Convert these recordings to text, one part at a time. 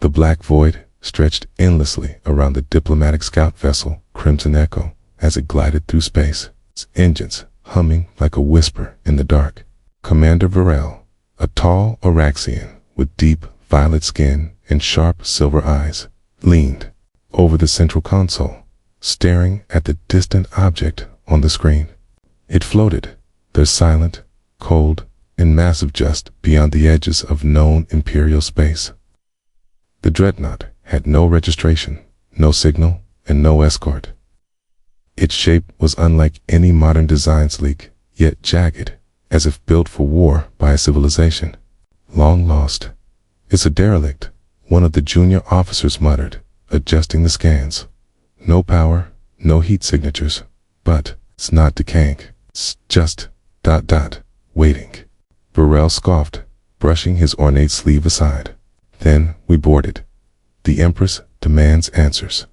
The black void stretched endlessly around the diplomatic scout vessel Crimson Echo as it glided through space, its engines humming like a whisper in the dark. Commander Varel, a tall Oraxian with deep violet skin and sharp silver eyes, leaned over the central console, staring at the distant object on the screen. It floated, there silent, cold, and massive just beyond the edges of known Imperial space. The dreadnought had no registration, no signal, and no escort. Its shape was unlike any modern design, sleek, yet jagged, as if built for war by a civilization long lost. "It's a derelict," one of the junior officers muttered, adjusting the scans. "No power, no heat signatures, but it's not decaying. It's just ... waiting." Burrell scoffed, brushing his ornate sleeve aside. "Then we boarded. The Empress demands answers."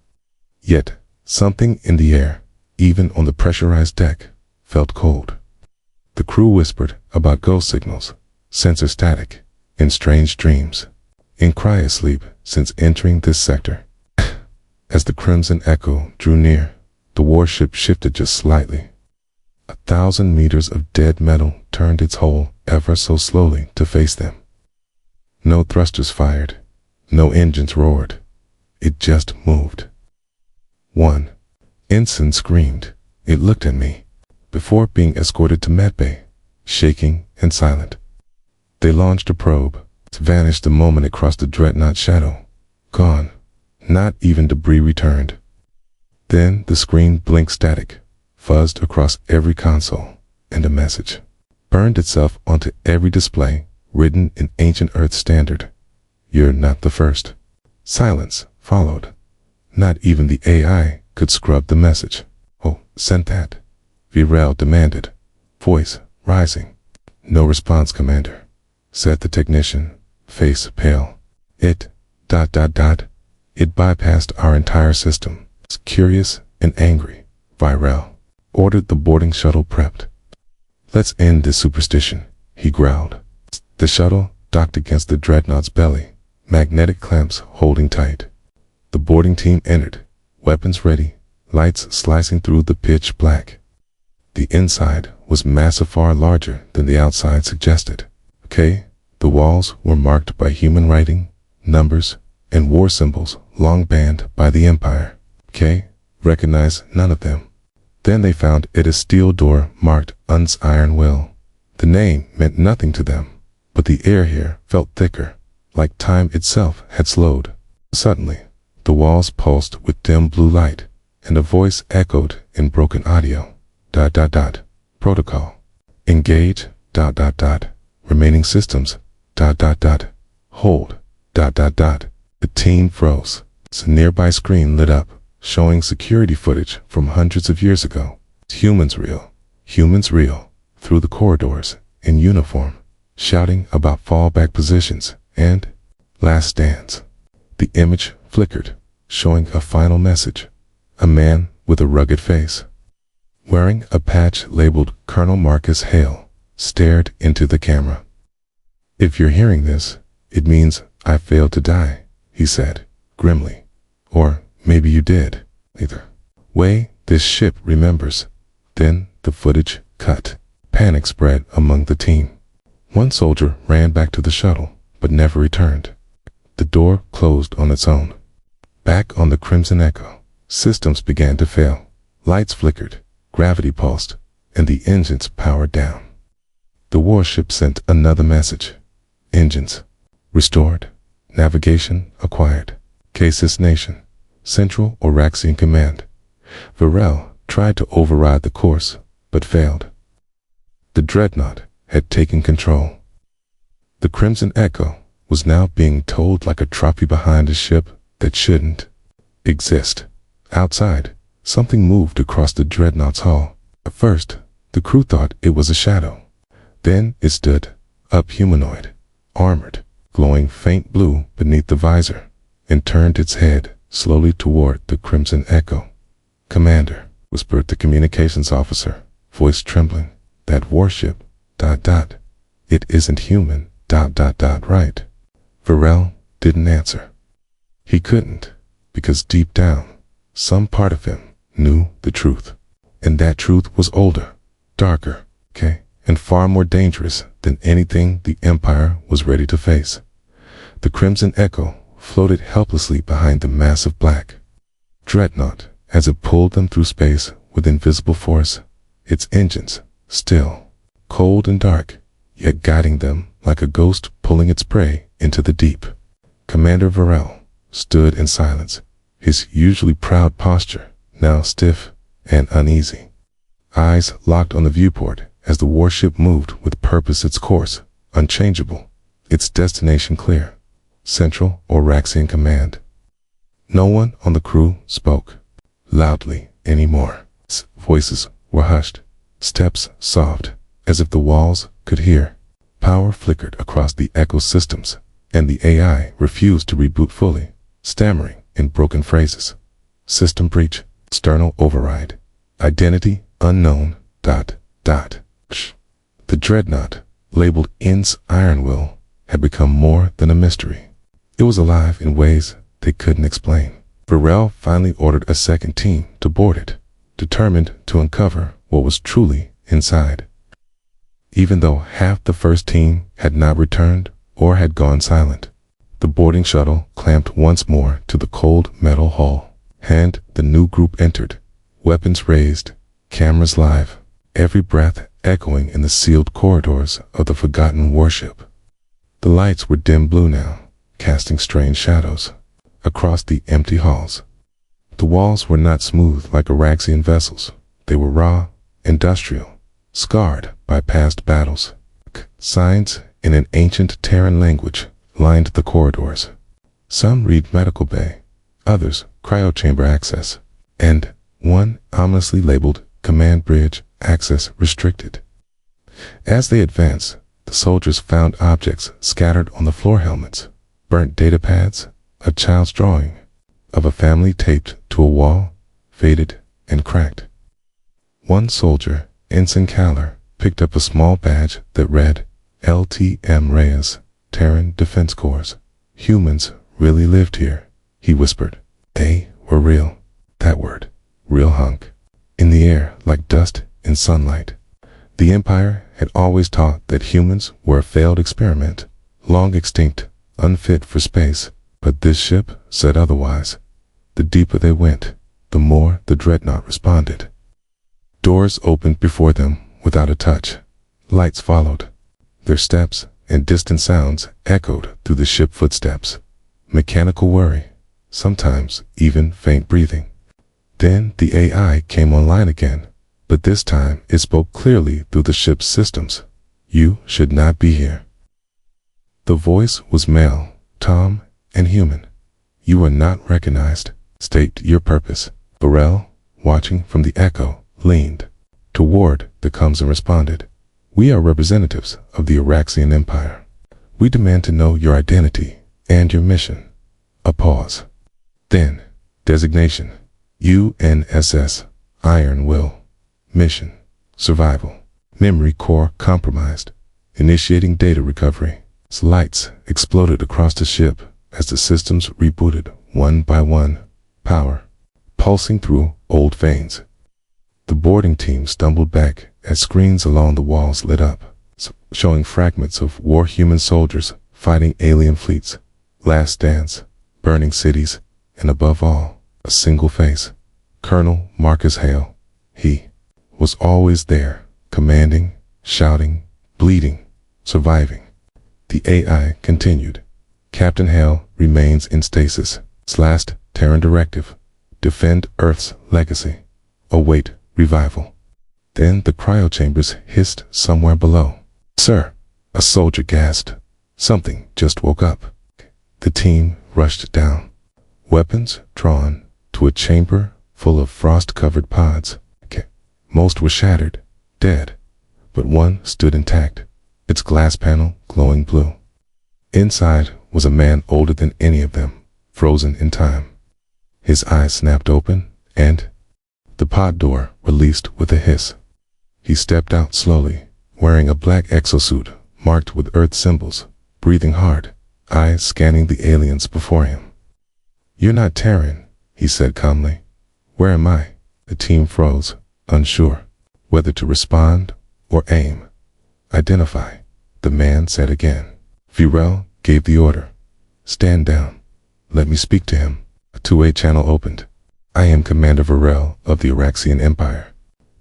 Yet something in the air, even on the pressurized deck, felt cold. The crew whispered about ghost signals, sensor static, and strange dreams, in cryosleep since entering this sector. As the Crimson Echo drew near, the warship shifted just slightly. 1,000 meters of dead metal turned its hull ever so slowly to face them. No thrusters fired, no engines roared. It just moved. One ensign screamed. It looked at me, before being escorted to medbay, shaking and silent. They launched a probe. It vanished the moment it crossed the dreadnought shadow. Gone. Not even debris returned. Then the screen blinked static, fuzzed across every console, and a message burned itself onto every display, written in ancient Earth standard. "You're not the first." Silence followed. Not even the AI could scrub the message. "Oh, sent that," Virel demanded, voice rising. "No response, Commander," said the technician, face pale. It bypassed our entire system." It's curious and angry, Virel ordered the boarding shuttle prepped. "Let's end this superstition," he growled. The shuttle docked against the dreadnought's belly, magnetic clamps holding tight. The boarding team entered, weapons ready, lights slicing through the pitch black. The inside was massive, far larger than the outside suggested. Okay, the walls were marked by human writing, numbers, and war symbols long banned by the Empire. Okay, recognized none of them. Then they found it a steel door marked Un's Iron Will. The name meant nothing to them, but the air here felt thicker, like time itself had slowed. Suddenly, the walls pulsed with dim blue light, and a voice echoed in broken audio. ... Protocol. Engage ... Remaining systems ... Hold ... The team froze. A nearby screen lit up, showing security footage from hundreds of years ago. Humans real, through the corridors, in uniform, shouting about fallback positions and last stands. The image flickered, showing a final message. A man with a rugged face, wearing a patch labeled Colonel Marcus Hale, stared into the camera. "If you're hearing this, it means I failed to die," he said, grimly. "Or maybe you did. Either way, this ship remembers." Then the footage cut. Panic spread among the team. One soldier ran back to the shuttle, but never returned. The door closed on its own. Back on the Crimson Echo, systems began to fail. Lights flickered, gravity pulsed, and the engines powered down. The warship sent another message. Engines restored. Navigation acquired. Casis Nation. Central Oraxian Command. Varel tried to override the course, but failed. The dreadnought had taken control. The Crimson Echo was now being towed like a trophy behind a ship that shouldn't exist. Outside, something moved across the dreadnought's hull. At first, the crew thought it was a shadow. Then it stood up, humanoid, armored, glowing faint blue beneath the visor, and turned its head slowly toward the Crimson Echo. "Commander," whispered the communications officer, voice trembling, "that warship, ... it isn't human, ... right?" Varel didn't answer. He couldn't, because deep down, some part of him knew the truth. And that truth was older, darker, and far more dangerous than anything the Empire was ready to face. The Crimson Echo floated helplessly behind the massive black dreadnought as it pulled them through space with invisible force, its engines still, cold and dark, yet guiding them like a ghost pulling its prey into the deep. Commander Varel stood in silence, his usually proud posture now stiff and uneasy. Eyes locked on the viewport as the warship moved with purpose, its course unchangeable, its destination clear, Central Orcaxian Command. No one on the crew spoke loudly anymore. Voices were hushed, steps soft, as if the walls could hear. Power flickered across the ecosystems, and the AI refused to reboot fully, stammering in broken phrases. System breach, external override, identity unknown, ... The dreadnought, labeled In's Iron Will, had become more than a mystery. It was alive in ways they couldn't explain. Varel finally ordered a second team to board it, determined to uncover what was truly inside. Even though half the first team had not returned or had gone silent, the boarding shuttle clamped once more to the cold metal hull. And the new group entered, weapons raised, cameras live, every breath echoing in the sealed corridors of the forgotten warship. The lights were dim blue now, casting strange shadows across the empty halls. The walls were not smooth like Orcaxian vessels. They were raw, industrial, scarred by past battles. Signs in an ancient Terran language lined the corridors. Some read medical bay, others cryochamber access, and one ominously labeled command bridge access restricted. As they advanced, the soldiers found objects scattered on the floor: helmets, burnt data pads, a child's drawing of a family taped to a wall, faded and cracked. One soldier, Ensign Caller, picked up a small badge that read LTM Reyes, Terran Defense Corps. Humans really lived here, he whispered. They were real. That word, real, hung in the air like dust in sunlight. The Empire had always taught that humans were a failed experiment, long extinct, unfit for space, but this ship said otherwise. The deeper they went, the more the dreadnought responded. Doors opened before them without a touch. Lights followed. Their steps and distant sounds echoed through the ship: footsteps, mechanical worry, sometimes even faint breathing. Then the AI came online again, but this time it spoke clearly through the ship's systems. You should not be here. The voice was male, calm, and human. You are not recognized. State your purpose. Varel, watching from the echo, leaned toward the comms and responded. We are representatives of the Orcaxian Empire. We demand to know your identity and your mission. A pause. Then, designation: UNSS Iron Will. Mission: survival. Memory core compromised. Initiating data recovery. Lights exploded across the ship as the systems rebooted one by one, power pulsing through old veins. The boarding team stumbled back as screens along the walls lit up, showing fragments of war-human soldiers fighting alien fleets, last stands, burning cities, and above all, a single face: Colonel Marcus Hale. He was always there, commanding, shouting, bleeding, surviving. The AI continued. Captain Hale remains in stasis. Last Terran directive: defend Earth's legacy. Await revival. Then the cryochambers hissed somewhere below. Sir, a soldier gasped. Something just woke up. The team rushed down, weapons drawn, to a chamber full of frost-covered pods. Most were shattered, dead, but one stood intact, its glass panel glowing blue. Inside was a man older than any of them, frozen in time. His eyes snapped open, and the pod door released with a hiss. He stepped out slowly, wearing a black exosuit marked with Earth symbols, breathing hard, eyes scanning the aliens before him. "You're not Terran," he said calmly. "Where am I?" The team froze, unsure whether to respond or aim. "Identify," the man said again. Virel gave the order. "Stand down. Let me speak to him." A two-way channel opened. "I am Commander Virel of the Oraxian Empire.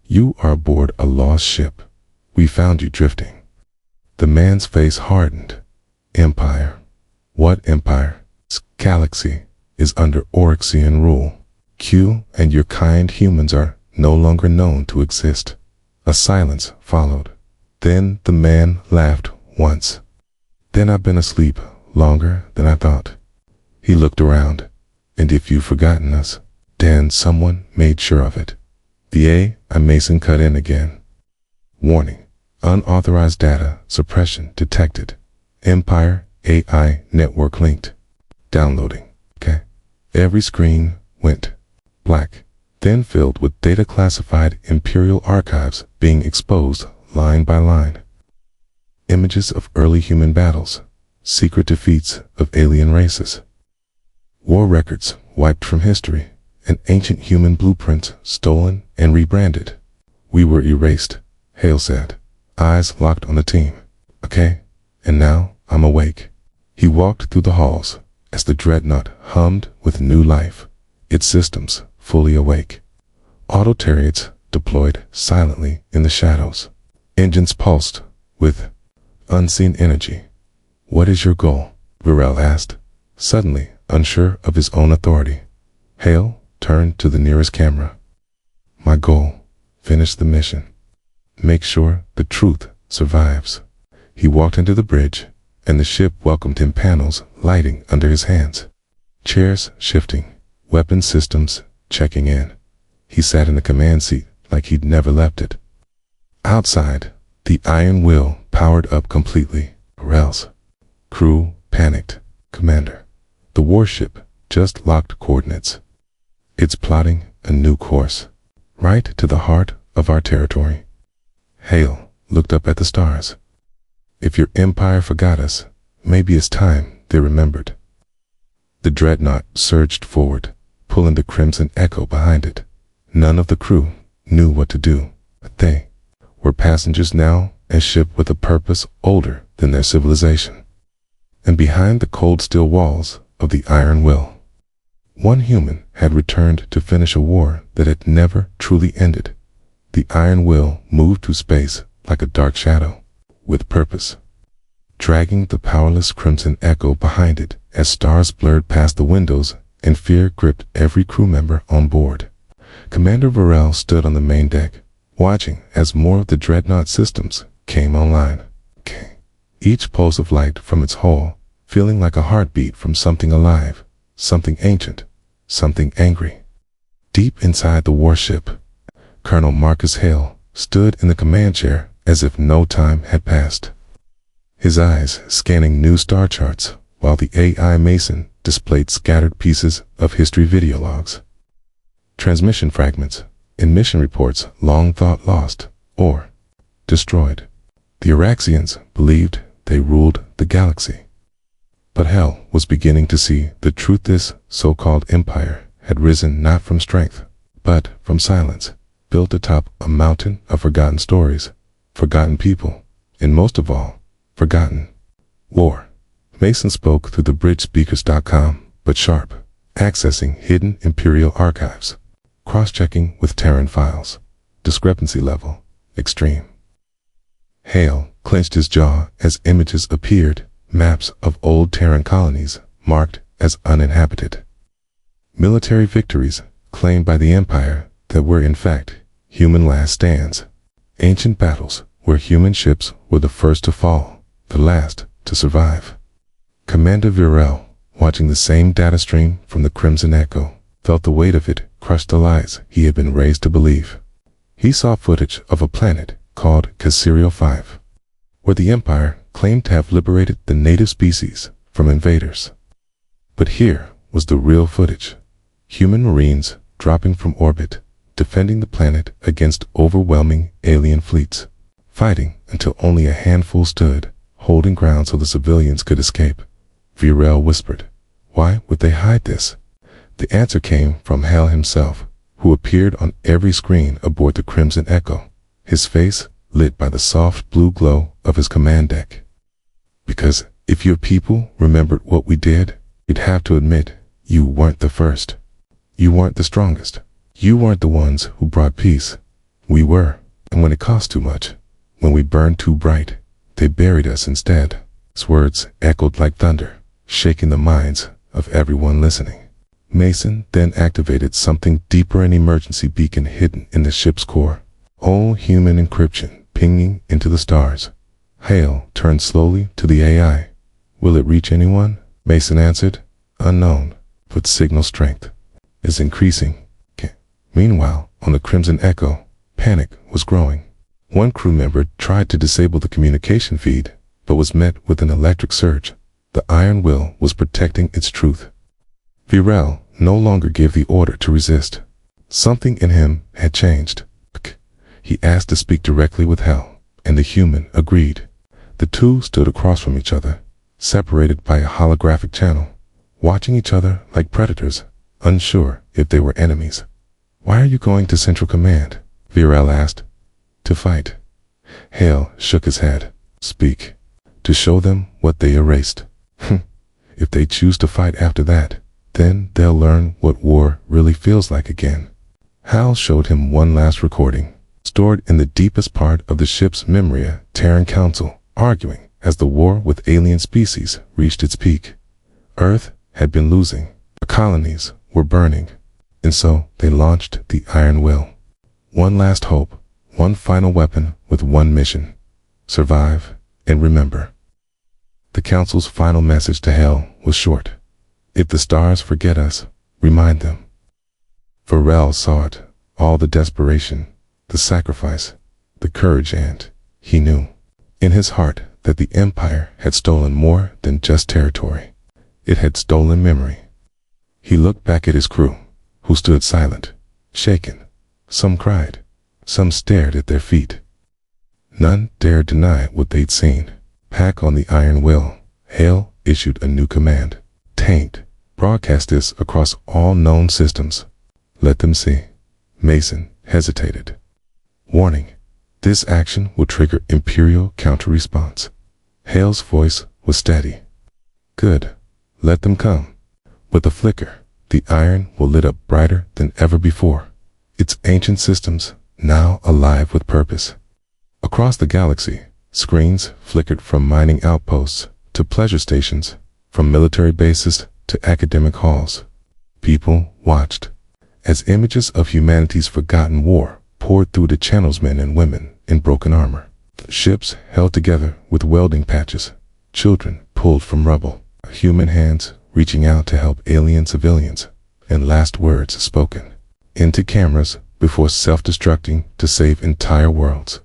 You are aboard a lost ship. We found you drifting." The man's face hardened. "Empire? What empire? This galaxy is under Orcian rule. Q and your kind humans are no longer known to exist." A silence followed. Then the man laughed once. "Then I've been asleep longer than I thought." He looked around. "And if you've forgotten us, then someone made sure of it." The AI Mason cut in again. "Warning. Unauthorized data suppression detected. Empire AI network linked. Downloading." Okay. Every screen went black, then filled with data classified Imperial archives being exposed line by line. Images of early human battles, secret defeats of alien races, war records wiped from history, and ancient human blueprints stolen and rebranded. "We were erased," Hale said, eyes locked on the team. "Okay, and now I'm awake." He walked through the halls as the dreadnought hummed with new life, its systems fully awake. Auto-turrets deployed silently in the shadows. Engines pulsed with unseen energy. "What is your goal?" Virel asked, suddenly unsure of his own authority. Hale turned to the nearest camera. "My goal, finish the mission. Make sure the truth survives." He walked into the bridge, and the ship welcomed him, panels lighting under his hands, chairs shifting, weapon systems checking in. He sat in the command seat like he'd never left it. Outside, the iron will powered up completely. Virel's crew panicked. "Commander, the warship just locked coordinates. It's plotting a new course, right to the heart of our territory." Hale looked up at the stars. "If your empire forgot us, maybe it's time they remembered." The dreadnought surged forward, pulling the Crimson Echo behind it. None of the crew knew what to do, but they were passengers now, a ship with a purpose older than their civilization. And behind the cold steel walls of the iron will, one human had returned to finish a war that had never truly ended. The iron will moved through space like a dark shadow, with purpose, dragging the powerless Crimson Echo behind it as stars blurred past the windows and fear gripped every crew member on board. Commander Virel stood on the main deck, watching as more of the dreadnought systems came online. Each pulse of light from its hull feeling like a heartbeat from something alive, something ancient, something angry. Deep inside the warship, Colonel Marcus Hale stood in the command chair as if no time had passed, his eyes scanning new star charts while the AI Mason displayed scattered pieces of history video logs, transmission fragments, and mission reports long thought lost or destroyed. The Oraxians believed they ruled the galaxy. But Hale was beginning to see the truth. This so-called empire had risen not from strength, but from silence, built atop a mountain of forgotten stories, forgotten people, and most of all, forgotten war. Mason spoke through the bridgespeakers.com, but sharp, accessing hidden Imperial archives, cross-checking with Terran files, discrepancy level, extreme. Hale clenched his jaw as images appeared, maps of old Terran colonies marked as uninhabited. Military victories claimed by the Empire that were in fact human last stands. Ancient battles where human ships were the first to fall, the last to survive. Commander Virel, watching the same data stream from the Crimson Echo, felt the weight of it crush the lies he had been raised to believe. He saw footage of a planet called Cassirio 5, where the Empire claimed to have liberated the native species from invaders. But here was the real footage. Human Marines dropping from orbit, defending the planet against overwhelming alien fleets, fighting until only a handful stood, holding ground so the civilians could escape. Virel whispered, "Why would they hide this? The answer came from Hal himself, who appeared on every screen aboard the Crimson Echo, his face lit by the soft blue glow of his command deck. Because if your people remembered what we did, you'd have to admit you weren't the first. You weren't the strongest. You weren't the ones who brought peace. We were. And when it cost too much, when we burned too bright, they buried us instead. His words echoed like thunder, shaking the minds of everyone listening. Mason then activated something deeper, an emergency beacon hidden in the ship's core. All human encryption pinging into the stars. Hale turned slowly to the AI. Will it reach anyone? Mason answered, unknown, but signal strength is increasing. Meanwhile, on the Crimson Echo, panic was growing. One crew member tried to disable the communication feed, but was met with an electric surge. The iron will was protecting its truth. Virel no longer gave the order to resist. Something in him had changed. He asked to speak directly with Hal, and the human agreed. The two stood across from each other, separated by a holographic channel, watching each other like predators, unsure if they were enemies. Why are you going to Central Command? Virel asked. To fight. Hale shook his head. Speak. To show them what they erased. If they choose to fight after that, then they'll learn what war really feels like again. Hal showed him one last recording, stored in the deepest part of the ship's memory. Terran Council arguing as the war with alien species reached its peak. Earth had been losing. The colonies were burning. And so they launched the Iron Will. One last hope, one final weapon with one mission. Survive and remember. The Council's final message to Hal was short. If the stars forget us, remind them. Virel saw it, all the desperation, the sacrifice, the courage, and he knew in his heart that the Empire had stolen more than just territory. It had stolen memory. He looked back at his crew, who stood silent, shaken. Some cried, some stared at their feet. None dared deny what they'd seen. Pack on the Iron Will. Hale issued a new command. Taint. Broadcast this across all known systems. Let them see. Mason hesitated. Warning. This action will trigger Imperial counter-response. Hale's voice was steady. Good. Let them come. With a flicker, the iron will lit up brighter than ever before. Its ancient systems now alive with purpose. Across the galaxy, screens flickered from mining outposts to pleasure stations, from military bases to academic halls. People watched as images of humanity's forgotten war poured through the channels, men and women in broken armor. Ships held together with welding patches, children pulled from rubble, human hands reaching out to help alien civilians, and last words spoken into cameras before self-destructing to save entire worlds.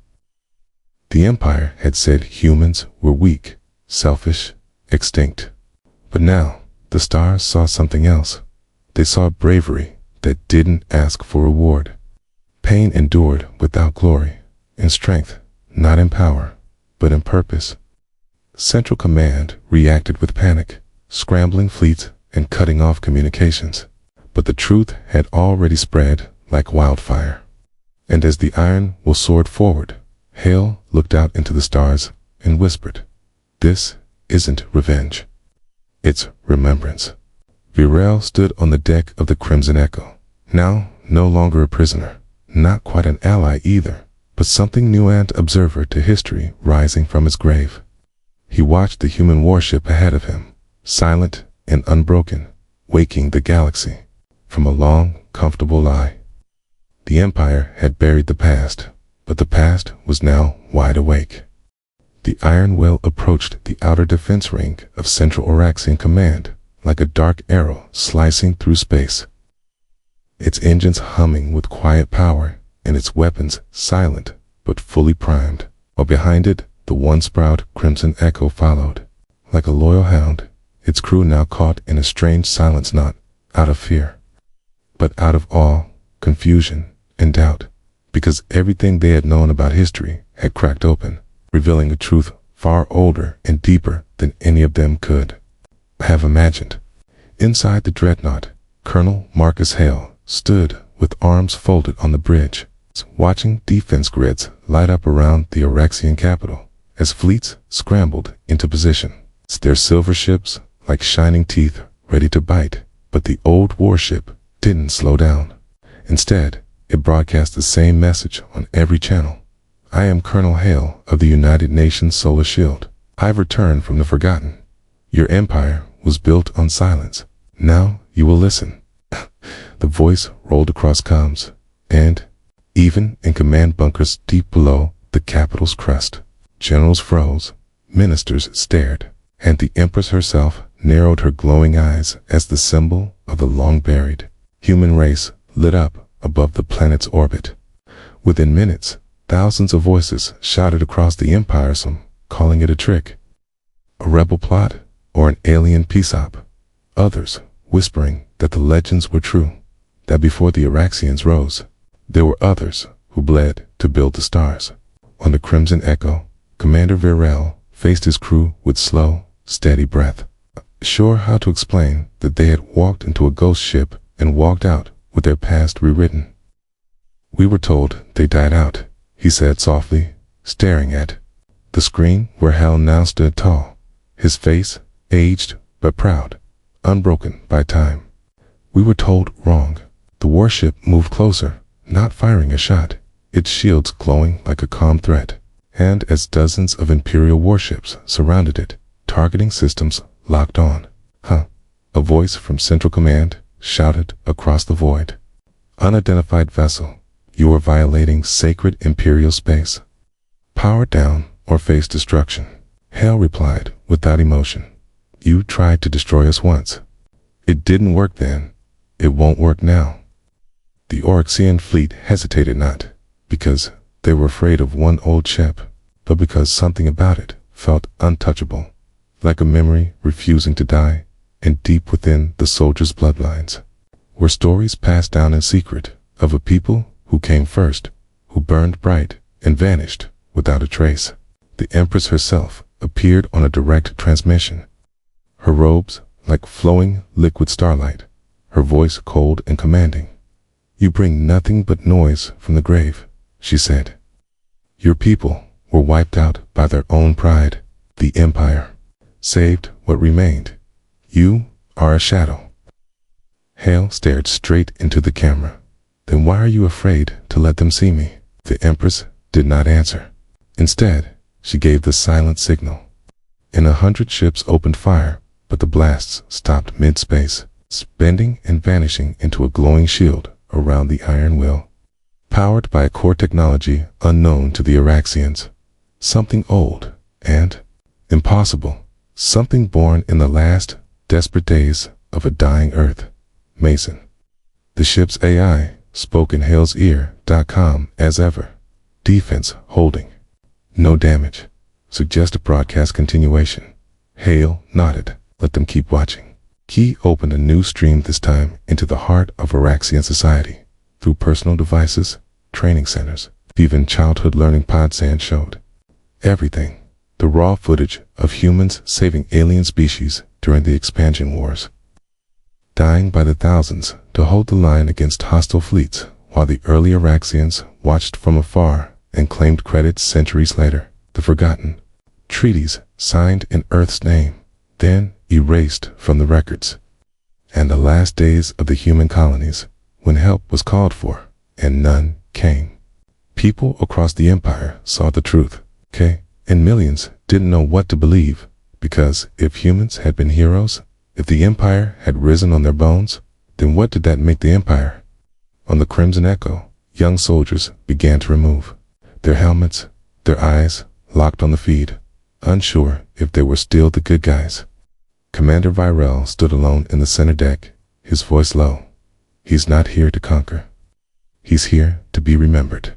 The Empire had said humans were weak, selfish, extinct. But now, the stars saw something else. They saw bravery that didn't ask for reward. Pain endured without glory, and strength, not in power, but in purpose. Central Command reacted with panic, scrambling fleets and cutting off communications. But the truth had already spread like wildfire. And as the Iron Will soared forward, Hale looked out into the stars and whispered, "This isn't revenge. It's remembrance." Virel stood on the deck of the Crimson Echo, now no longer a prisoner, not quite an ally either, but something new, an observer to history rising from its grave. He watched the human warship ahead of him, silent and unbroken, waking the galaxy from a long, comfortable lie. The Empire had buried the past, but the past was now wide awake. The Iron Will approached the outer defense ring of Central Oraxian Command like a dark arrow slicing through space. Its engines humming with quiet power and its weapons silent but fully primed, while behind it the once-proud Crimson Echo followed. Like a loyal hound, its crew now caught in a strange silence, not out of fear, but out of awe, confusion, and doubt, because everything they had known about history had cracked open, revealing a truth far older and deeper than any of them could have imagined. Inside the dreadnought, Colonel Marcus Hale stood with arms folded on the bridge, watching defense grids light up around the Orcsian capital as fleets scrambled into position, their silver ships like shining teeth ready to bite. But the old warship didn't slow down. Instead, it broadcast the same message on every channel. I am Colonel Hale of the United Nations Solar Shield. I've returned from the forgotten. Your empire was built on silence. Now you will listen. The voice rolled across comms, and even in command bunkers deep below the capital's crust, generals froze, ministers stared, and the Empress herself narrowed her glowing eyes as the symbol of the long-buried human race lit up above the planet's orbit. Within minutes, thousands of voices shouted across the empire, some calling it a trick, a rebel plot, or an alien peace op. Others whispering that the legends were true, that before the Orcsians rose, there were others who bled to build the stars. On the Crimson Echo, Commander Virel faced his crew with slow, steady breath, sure how to explain that they had walked into a ghost ship and walked out with their past rewritten. We were told they died out, he said softly, staring at the screen where Hal now stood tall, his face aged but proud, unbroken by time. We were told wrong. The warship moved closer, not firing a shot, its shields glowing like a calm threat, and as dozens of Imperial warships surrounded it, targeting systems locked on. A voice from Central Command shouted across the void. Unidentified vessel, you are violating sacred Imperial space. Power down or face destruction. Hale replied without emotion. You tried to destroy us once. It didn't work then. It won't work now. The Orcsian fleet hesitated, not because they were afraid of one old ship, but because something about it felt untouchable, like a memory refusing to die, and deep within the soldiers' bloodlines were stories passed down in secret of a people who came first, who burned bright and vanished without a trace. The Empress herself appeared on a direct transmission, her robes like flowing liquid starlight, her voice cold and commanding. You bring nothing but noise from the grave, she said. Your people were wiped out by their own pride. The Empire saved what remained. You are a shadow. Hale stared straight into the camera. Then why are you afraid to let them see me? The Empress did not answer. Instead, she gave the silent signal. 100 ships opened fire, but the blasts stopped mid-space, bending and vanishing into a glowing shield around the iron will, powered by a core technology unknown to the Orcsians. Something old and impossible, something born in the last desperate days of a dying Earth. Mason. The ship's AI spoke in Hale's ear. Calm as ever. Defense holding. No damage. Suggested broadcast continuation. Hale nodded. Let them keep watching. He opened a new stream, this time into the heart of Orcsian society. Through personal devices, training centers, even childhood learning pods. Sand showed everything. The raw footage of humans saving alien species during the expansion wars, dying by the thousands to hold the line against hostile fleets, while the early Orcsians watched from afar and claimed credit centuries later. The forgotten treaties signed in Earth's name, then erased from the records. And the last days of the human colonies, when help was called for, and none came. People across the empire saw the truth, and millions didn't know what to believe, because if humans had been heroes, if the empire had risen on their bones, then what did that make the empire? On the Crimson Echo, young soldiers began to remove their helmets, their eyes locked on the feed, unsure if they were still the good guys. Commander Virel stood alone in the center deck, his voice low. He's not here to conquer. He's here to be remembered.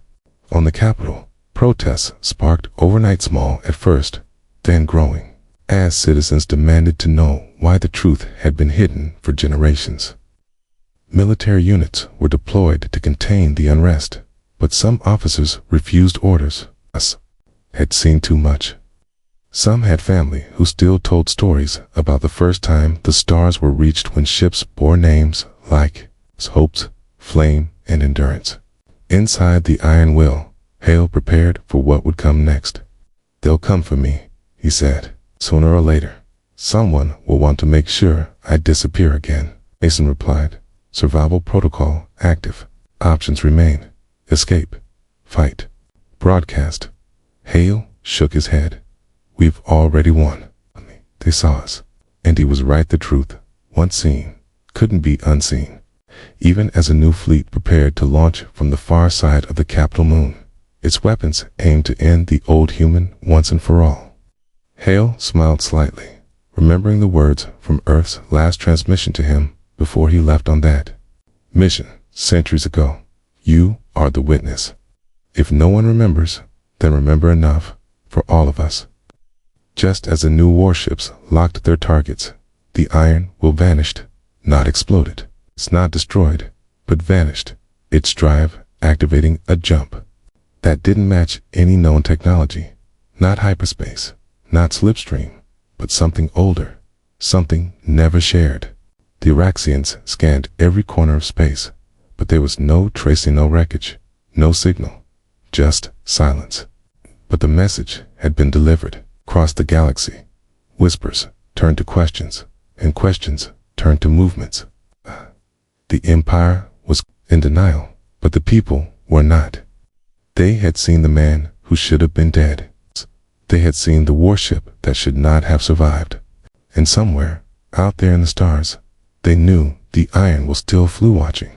On the capital, protests sparked overnight, small at first, then growing, as citizens demanded to know why the truth had been hidden for generations. Military units were deployed to contain the unrest, but some officers refused orders. Us had seen too much. Some had family who still told stories about the first time the stars were reached, when ships bore names like hopes, flame, and endurance. Inside the iron will, Hale prepared for what would come next. "They'll come for me," he said. "Sooner or later, someone will want to make sure I disappear again." Mason replied, "Survival protocol active. Options remain. Escape. Fight. Broadcast." Hale shook his head. "We've already won. They saw us." And he was right. The truth, once seen, couldn't be unseen, even as a new fleet prepared to launch from the far side of the capital moon. Its weapons aimed to end the old human once and for all. Hale smiled slightly, remembering the words from Earth's last transmission to him before he left on that mission centuries ago. "You are the witness. If no one remembers, then remember enough for all of us." Just as the new warships locked their targets, the iron will vanished, not exploded. It's not destroyed, but vanished, its drive activating a jump that didn't match any known technology. Not hyperspace, not slipstream, but something older, something never shared. The Araxians scanned every corner of space, but there was no tracing, no wreckage, no signal, just silence. But the message had been delivered across the galaxy. Whispers turned to questions, and questions turned to movements. The Empire was in denial, but the people were not. They had seen the man who should have been dead. They had seen the warship that should not have survived. And somewhere, out there in the stars, they knew the iron was still flew watching,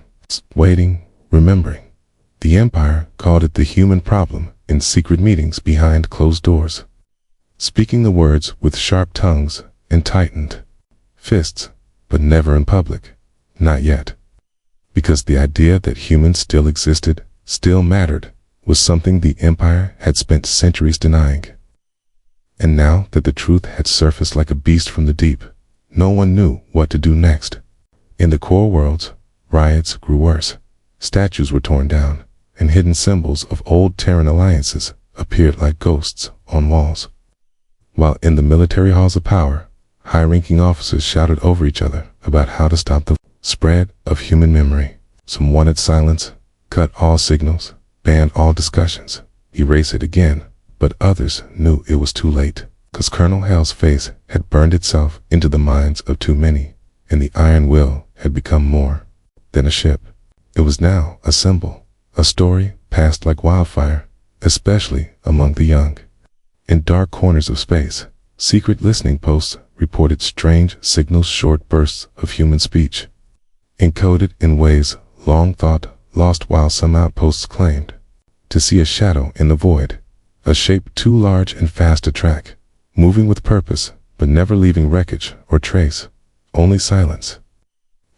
waiting, remembering. The Empire called it the human problem in secret meetings behind closed doors, speaking the words with sharp tongues and tightened fists, but never in public. Not yet. Because the idea that humans still existed, still mattered, was something the Empire had spent centuries denying. And now that the truth had surfaced like a beast from the deep, no one knew what to do next. In the core worlds, riots grew worse. Statues were torn down, and hidden symbols of old Terran alliances appeared like ghosts on walls. While in the military halls of power, high-ranking officers shouted over each other about how to stop the spread of human memory. Some wanted silence, cut all signals, ban all discussions, erase it again, but others knew it was too late, because Colonel Hale's face had burned itself into the minds of too many, and the iron will had become more than a ship. It was now a symbol, a story passed like wildfire, especially among the young. In dark corners of space, secret listening posts reported strange signals, short bursts of human speech, encoded in ways long thought lost, while some outposts claimed to see a shadow in the void, a shape too large and fast to track, moving with purpose but never leaving wreckage or trace, only silence.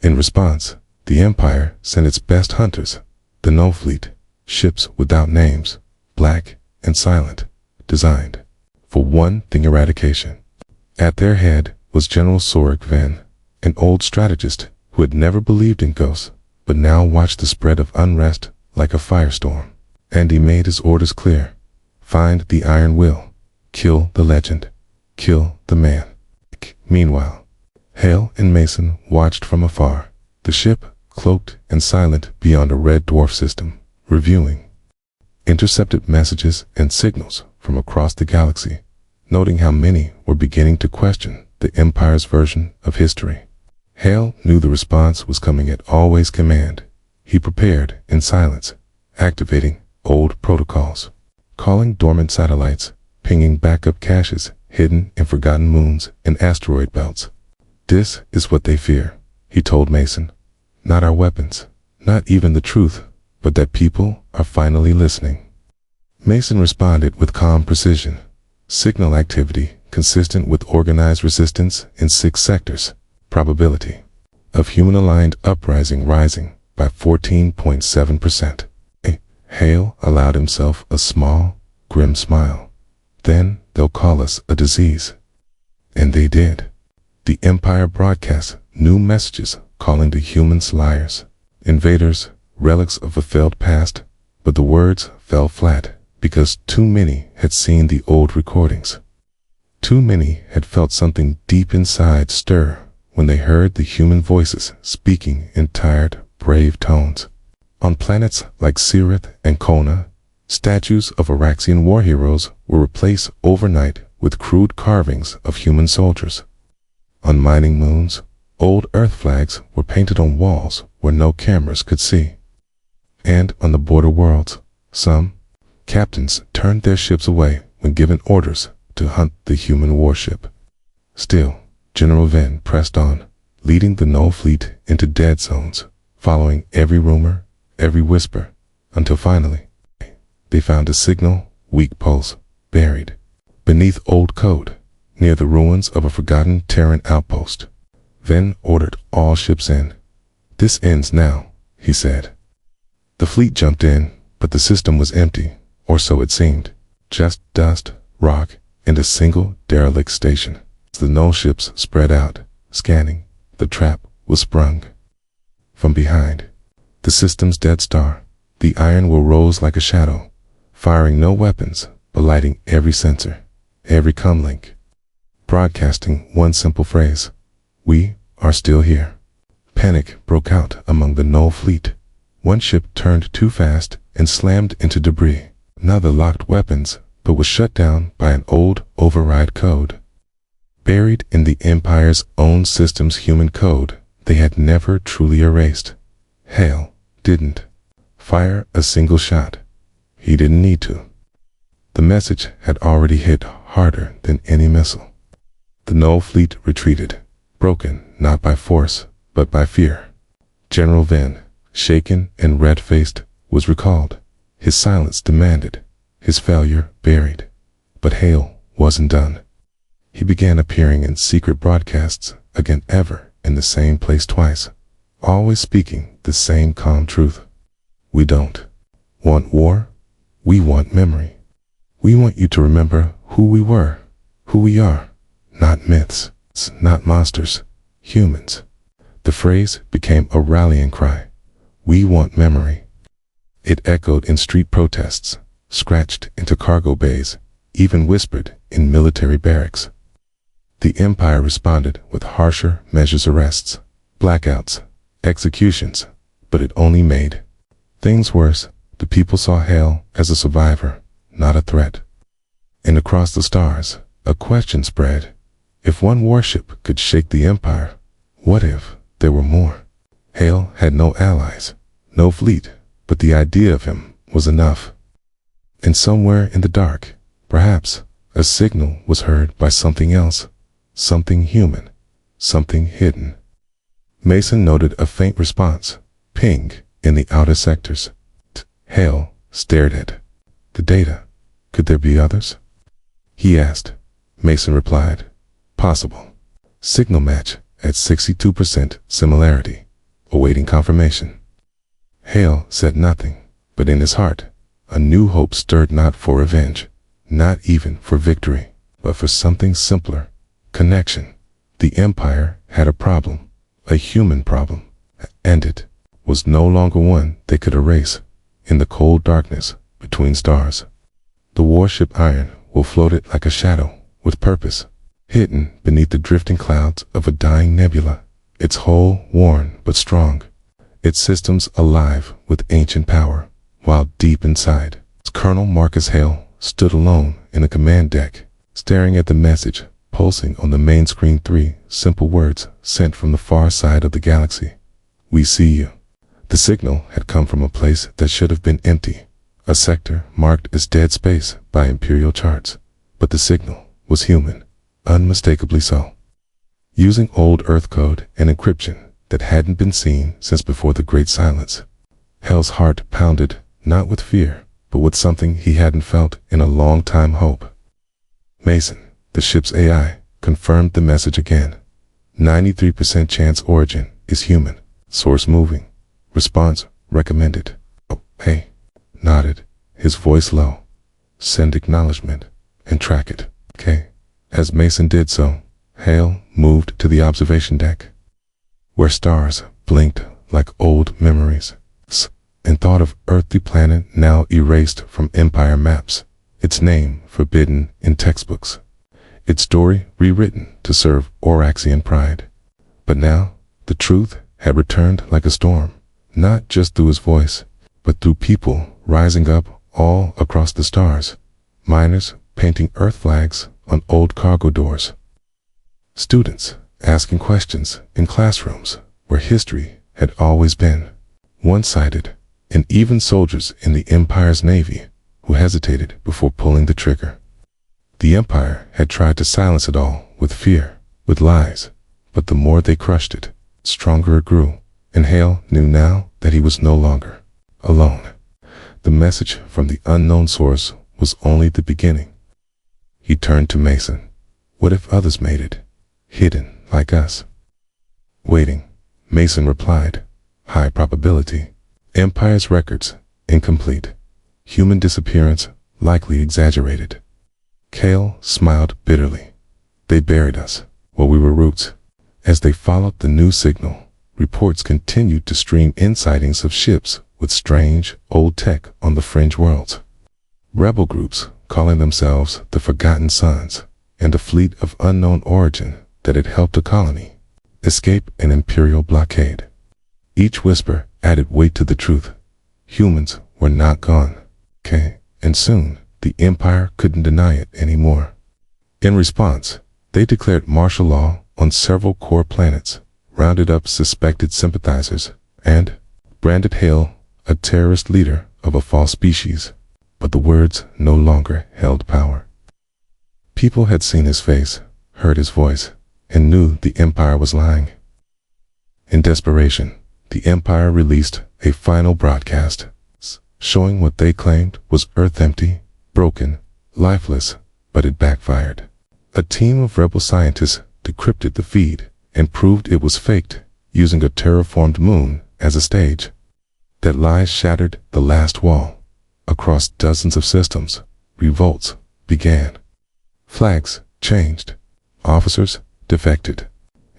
In response, the Empire sent its best hunters, the Null Fleet, ships without names, black and silent, designed for one thing: eradication. At their head was General Sorik Ven, an old strategist who had never believed in ghosts, but now watched the spread of unrest like a firestorm. And he made his orders clear: find the iron will, kill the legend, kill the man. Meanwhile, Hale and Mason watched from afar, the ship cloaked and silent beyond a red dwarf system, reviewing intercepted messages and signals from across the galaxy, noting how many were beginning to question the Empire's version of history. Hale knew the response was coming at Always Command. He prepared in silence, activating old protocols, calling dormant satellites, pinging backup caches hidden in forgotten moons and asteroid belts. "This is what they fear," he told Mason. "Not our weapons, not even the truth, but that people are finally listening." Mason responded with calm precision. Signal activity consistent with organized resistance in 6 sectors. Probability of human-aligned uprising rising by 14.7%. Hale allowed himself a small, grim smile. "Then they'll call us a disease." And they did. The Empire broadcast new messages calling the humans liars, invaders, relics of a failed past, but the words fell flat because too many had seen the old recordings. Too many had felt something deep inside stir when they heard the human voices speaking in tired, brave tones. On planets like Sirith and Kona, statues of Oraxian war heroes were replaced overnight with crude carvings of human soldiers. On mining moons, old Earth flags were painted on walls where no cameras could see. And on the border worlds, some captains turned their ships away when given orders to hunt the human warship. Still, General Venn pressed on, leading the Null fleet into dead zones, following every rumor, every whisper, until finally, they found a signal, weak pulse, buried beneath old code, near the ruins of a forgotten Terran outpost. Venn ordered all ships in. "This ends now," he said. The fleet jumped in, but the system was empty, or so it seemed. Just dust, rock, and a single derelict station. As the Null ships spread out, scanning, the trap was sprung. From behind, the system's dead star, the iron will rose like a shadow, firing no weapons, but lighting every sensor, every comlink, broadcasting one simple phrase: "We are still here." Panic broke out among the Null fleet. One ship turned too fast and slammed into debris. Another locked weapons, but was shut down by an old override code. Buried in the Empire's own system's human code, they had never truly erased. Hale didn't fire a single shot. He didn't need to. The message had already hit harder than any missile. The Null fleet retreated, broken not by force, but by fear. General Venn, shaken and red-faced, was recalled. His silence demanded, his failure buried. But Hale wasn't done. He began appearing in secret broadcasts again, ever in the same place twice, always speaking the same calm truth. "We don't want war. We want memory. We want you to remember who we were, who we are, not myths, not monsters, humans." The phrase became a rallying cry. "We want memory." It echoed in street protests, scratched into cargo bays, even whispered in military barracks. The Empire responded with harsher measures: arrests, blackouts, executions, but it only made things worse. The people saw Hale as a survivor, not a threat. And across the stars, a question spread. If one warship could shake the Empire, what if there were more? Hale had no allies, no fleet, but the idea of him was enough. And somewhere in the dark, perhaps, a signal was heard by something else, something human, something hidden. Mason noted a faint response, ping, in the outer sectors. Hale stared at the data. Could there be others? He asked. Mason replied, "Possible. Signal match at 62% similarity. Awaiting confirmation." Hale said nothing, but in his heart, a new hope stirred, not for revenge, not even for victory, but for something simpler: connection. The Empire had a problem, a human problem, and it was no longer one they could erase. In the cold darkness between stars, the warship Iron Will floated like a shadow, with purpose, hidden beneath the drifting clouds of a dying nebula, its hull worn but strong, its systems alive with ancient power, while deep inside, Colonel Marcus Hale stood alone in the command deck, staring at the message pulsing on the main screen. 3 simple words sent from the far side of the galaxy: "We see you." The signal had come from a place that should have been empty, a sector marked as dead space by Imperial charts, but the signal was human, unmistakably so. Using old Earth code and encryption that hadn't been seen since before the Great Silence, Hale's heart pounded, not with fear, but with something he hadn't felt in a long time: hope. Mason, the ship's AI, confirmed the message again. 93% chance origin is human. Source moving. Response recommended. "Oh, hey," nodded, his voice low. "Send acknowledgement and track it." "Okay." As Mason did so, Hale moved to the observation deck, where stars blinked like old memories, and thought of earthly planet now erased from Empire maps, its name forbidden in textbooks, its story rewritten to serve Oraxian pride. But now, the truth had returned like a storm, not just through his voice, but through people rising up all across the stars, miners painting Earth flags on old cargo doors, students asking questions in classrooms where history had always been one-sided, and even soldiers in the Empire's navy who hesitated before pulling the trigger. The Empire had tried to silence it all with fear, with lies, but the more they crushed it, stronger it grew, and Hale knew now that he was no longer alone. The message from the unknown source was only the beginning. He turned to Mason. What if others made it, hidden like us? Waiting, Mason replied. High probability. Empire's records incomplete. Human disappearance likely exaggerated. Cale smiled bitterly. They buried us while we were roots. As they followed the new signal, reports continued to stream in sightings of ships with strange, old tech on the fringe worlds. Rebel groups calling themselves the Forgotten Sons, and a fleet of unknown origin that had helped a colony escape an imperial blockade. Each whisper added weight to the truth. Humans were not gone. And soon, the Empire couldn't deny it anymore. In response, they declared martial law on several core planets, rounded up suspected sympathizers, and branded Hale a terrorist leader of a false species. But the words no longer held power. People had seen his face, heard his voice, and knew the Empire was lying. In desperation, the Empire released a final broadcast, showing what they claimed was Earth empty, broken, lifeless, but it backfired. A team of rebel scientists decrypted the feed and proved it was faked, using a terraformed moon as a stage. That lies shattered the last wall. Across dozens of systems, revolts began. Flags changed. Officers defected.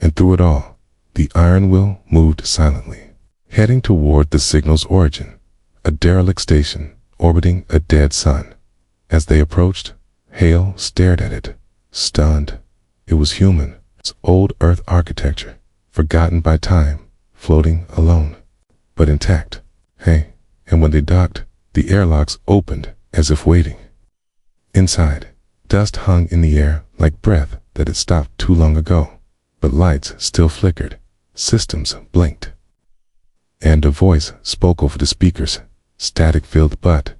And through it all, the Iron Will moved silently, heading toward the signal's origin, a derelict station orbiting a dead sun. As they approached, Hale stared at it, stunned. It was human, its old Earth architecture, forgotten by time, floating alone, but intact. And when they docked, the airlocks opened as if waiting. Inside, dust hung in the air like breath that had stopped too long ago, but lights still flickered, systems blinked. And a voice spoke over the speakers, static-filled but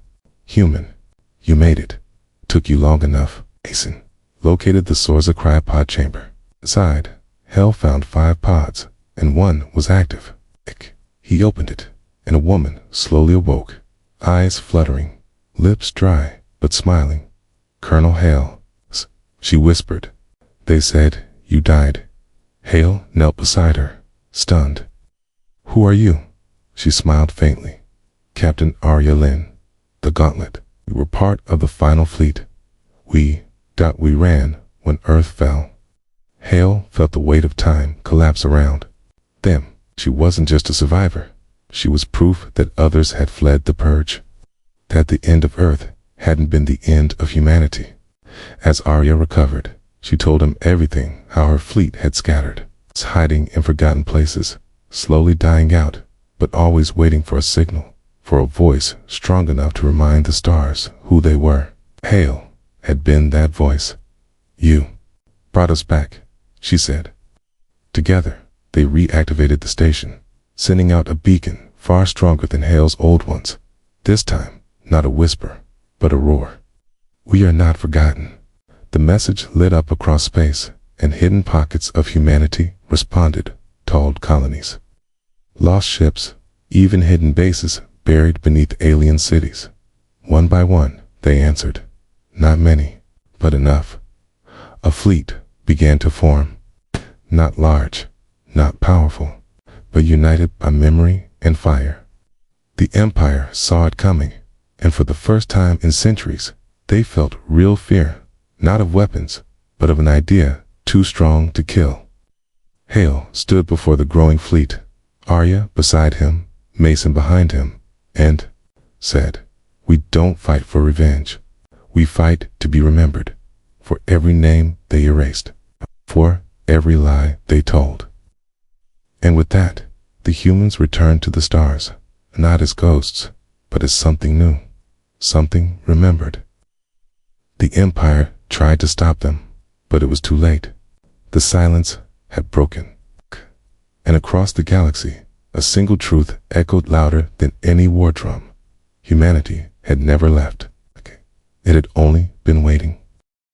human. You made it. Took you long enough. Mason located the Sorza cryopod chamber. Inside, Hale found 5 pods, and one was active. He opened it, and a woman slowly awoke. Eyes fluttering, lips dry, but smiling. Colonel Hale, she whispered. They said, you died. Hale knelt beside her, stunned. Who are you? She smiled faintly. Captain Arya Lynn, the Gauntlet. We were part of the final fleet. We ran when Earth fell. Hale felt the weight of time collapse around them. She wasn't just a survivor. She was proof that others had fled the purge, that the end of Earth hadn't been the end of humanity. As Arya recovered, she told him everything, how her fleet had scattered, hiding in forgotten places, slowly dying out, but always waiting for a signal, for a voice strong enough to remind the stars who they were. Hale had been that voice. You brought us back, she said. Together, they reactivated the station, sending out a beacon far stronger than Hale's old ones. This time, not a whisper, but a roar. We are not forgotten. The message lit up across space, and hidden pockets of humanity responded, told colonies. Lost ships, even hidden bases buried beneath alien cities. One by one, they answered. Not many, but enough. A fleet began to form. Not large, not powerful, but united by memory and fire. The Empire saw it coming, and for the first time in centuries, they felt real fear, not of weapons, but of an idea too strong to kill. Hale stood before the growing fleet, Arya beside him, Mason behind him, and said, we don't fight for revenge. We fight to be remembered, for every name they erased, for every lie they told. And with that, the humans returned to the stars, not as ghosts, but as something new, something remembered. The Empire tried to stop them, but it was too late. The silence had broken. And across the galaxy, a single truth echoed louder than any war drum. Humanity had never left. It had only been waiting.